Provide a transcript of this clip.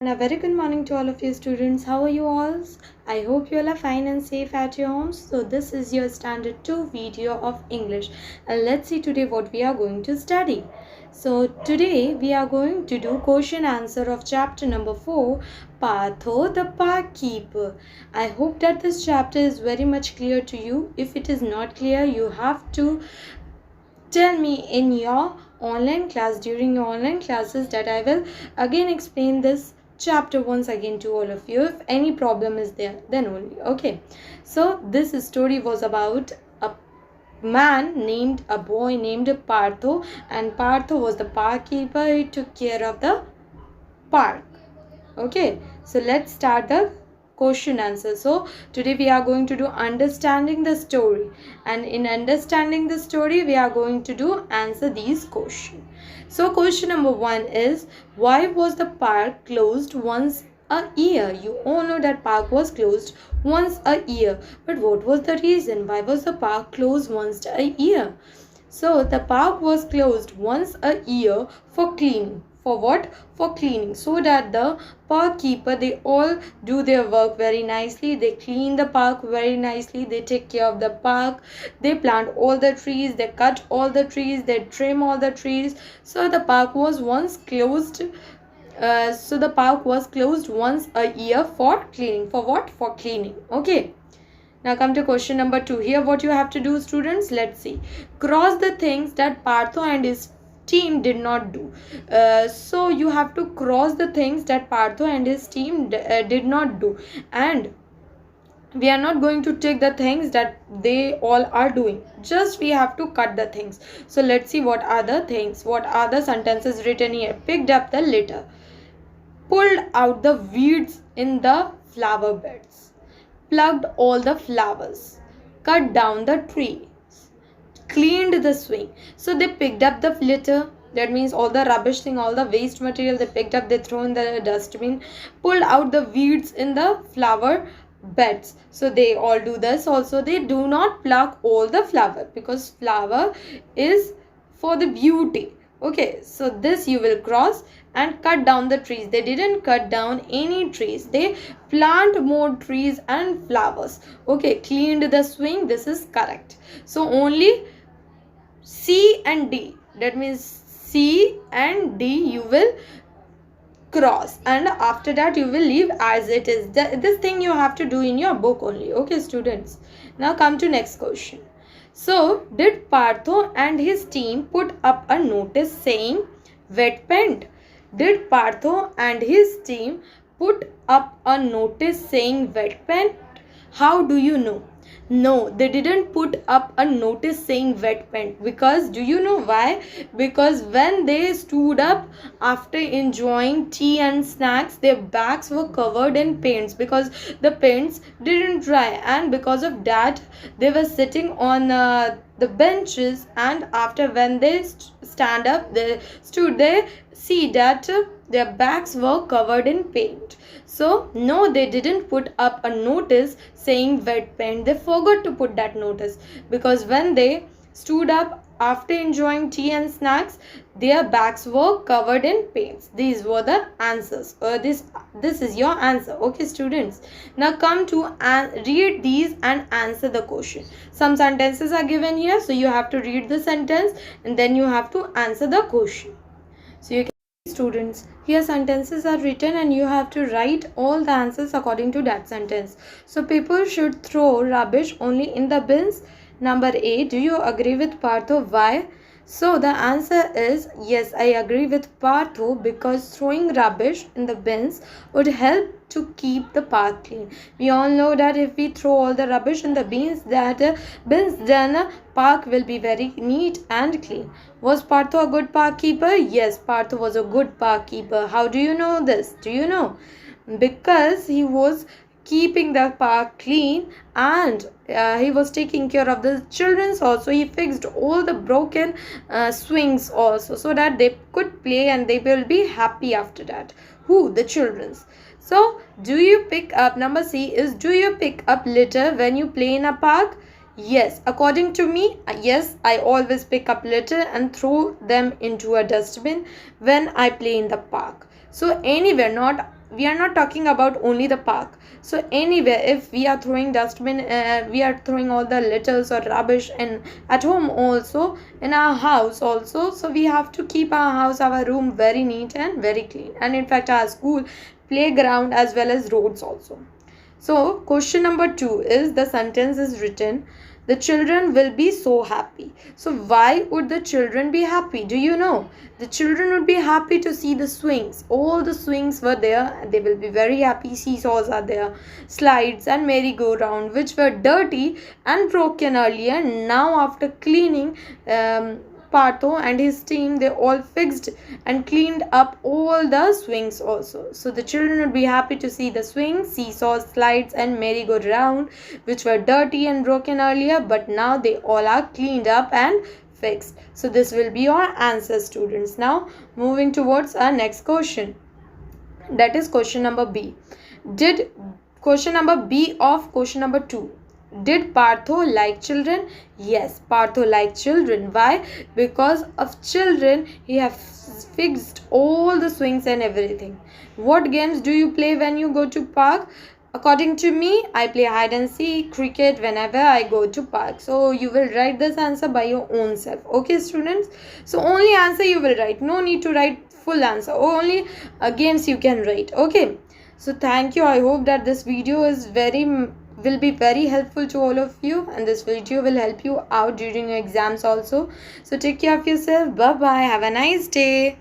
And a very good morning to all of you students. How are you all? I hope you all are fine and safe at your homes. So this is your standard 2 video of English. And let's see today what we are going to study. So today we are going to do question answer of chapter number 4, Partho the Park Keeper. I hope that this chapter is very much clear to you. If it is not clear, you have to tell me in your online class, during your online classes, that I will again explain this chapter once again to all of you. If any problem is there, then only. Okay, so this story was about a boy named Partho, and Partho was the park keeper. He took care of the park. Okay, so let's start the question answer. So today we are going to do understanding the story, and in understanding the story we are going to do answer these questions. So question number 1 is, why was the park closed once a year? You all know that park was closed once a year, but what was the reason? Why was the park closed once a year? So the park was closed once a year for cleaning. For what? For cleaning, so that the park keeper, they all do their work very nicely. They clean the park very nicely. They take care of the park. They plant all the trees. They cut all the trees. They trim all the trees. So the park was once closed. So the park was closed once a year for cleaning. For what? For cleaning. Okay. Now come to question number 2. Here what you have to do, students, let's see. Cross the things that Partho and his team did not do. So you have to cross the things that Partho and his team did not do, and we are not going to take the things that they all are doing. Just we have to cut the things. So let's see what are the things. What are the sentences written here? Picked up the litter, pulled out the weeds in the flower beds, plucked all the flowers, cut down the trees, cleaned the swing. So they picked up the litter, that means all the rubbish thing, all the waste material they picked up, they throw in the dustbin. Pulled out the weeds in the flower beds. So they all do this also. They do not pluck all the flower, because flower is for the beauty. Okay, so this you will cross. And cut down the trees. They didn't cut down any trees. They plant more trees and flowers. Okay, cleaned the swing. This is correct. So only C and D. That means C and D you will cross, and after that you will leave as it is. This thing you have to do in your book only. Okay, students. Now come to next question. So did Partho and his team put up a notice saying wet paint? Did Partho and his team put up a notice saying wet paint? How do you know? No, they didn't put up a notice saying wet paint. Because do you know why? Because when they stood up after enjoying tea and snacks, their backs were covered in paints, because the paints didn't dry, and because of that they were sitting on the benches, and after when they stand up, they stood there, see that their backs were covered in paint. So no, they didn't put up a notice saying wet paint. They forgot to put that notice, because when they stood up after enjoying tea and snacks, their backs were covered in paints. These were the answers. This is your answer. Okay, students. Now come to read these and answer the question. Some sentences are given here, so you have to read the sentence and then you have to answer the question. So you can, students, here sentences are written and you have to write all the answers according to that sentence. So people should throw rubbish only in the bins. Number A, do you agree with Partho? Why? So the answer is yes, I agree with Partho, because throwing rubbish in the bins would help to keep the park clean. We all know that if we throw all the rubbish in the bins, then park will be very neat and clean. Was Partho a good park keeper? Yes, Partho was a good park keeper. How do you know this? Do you know? Because he was keeping the park clean, and he was taking care of the children also. He fixed all the broken swings also, so that they could play and they will be happy after that. Who? The children's. So do you pick up, number C is, do you pick up litter when you play in a park? Yes, according to me, yes, I always pick up litter and throw them into a dustbin when I play in the park. So anywhere, not we are not talking about only the park. So anywhere, if we are throwing dustbin, we are throwing all the litters or rubbish, and at home also, in our house also, so we have to keep our house, our room very neat and very clean, and in fact our school, playground, as well as roads also. So question number 2 is, the sentence is written, the children will be so happy. So why would the children be happy? Do you know? The children would be happy to see the swings. All the swings were there. They will be very happy. Seesaws are there. Slides and merry-go-round, which were dirty and broken earlier. Now after cleaning, Partho and his team, they all fixed and cleaned up all the swings also. So the children would be happy to see the swings, seesaws, slides and merry-go-round, which were dirty and broken earlier, but now they all are cleaned up and fixed. So this will be your answer, students. Now moving towards our next question, that is question number B. Question number B of question number 2. Did Partho like children? Yes, Partho liked children. Why? Because of children, he has fixed all the swings and everything. What games do you play when you go to park? According to me, I play hide and seek, cricket whenever I go to park. So you will write this answer by your own self. Okay, students? So only answer you will write. No need to write full answer. Only games you can write. Okay. So thank you. I hope that this video will be very helpful to all of you, and this video will help you out during your exams also. So take care of yourself. Bye bye. Have a nice day.